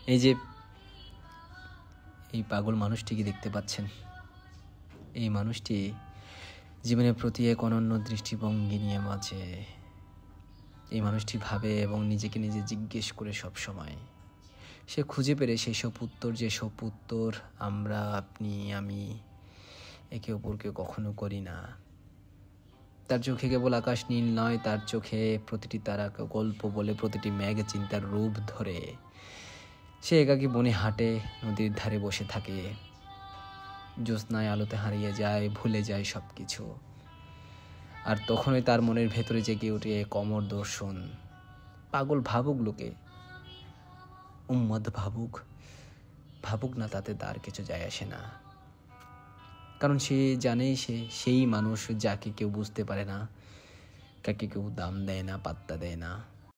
এই যে এই পাগল মানুষটিকে দেখতে পাচ্ছেন, এই মানুষটি জীবনের প্রতি এক অনন্য দৃষ্টিভঙ্গি নিয়ে বাঁচে। এই মানুষটি ভাবে এবং নিজেকে নিজে জিজ্ঞেস করে সব সময়। সে খুঁজে পেরে সেসব উত্তর, যেসব উত্তর আমরা, আপনি, আমি একে অপরকে কখনো করি না। তার চোখে কেবল আকাশ নীল নয়, তার চোখে প্রতিটি তারা গল্প বলে, প্রতিটি মেঘ চিন্তার রূপ ধরে। সে একাকী বনে হাঁটে, নদীর ধারে বসে থাকে, জ্যোৎস্নায় আলোতে হারিয়ে যায়, ভুলে যায় সব কিছু। আর তখনই তার মনের ভেতরে জেগে ওঠে কমর দর্শন। পাগল ভাবুক লোকে, উম্মাদ ভাবুক, ভাবুক না, তাতে তার কিছু যায় আসে না। কারণ সে জানে সে সেই মানুষ যাকে কেউ বুঝতে পারে না, কাকে কেউ দাম দেয় না, পাত্তা দেয় না।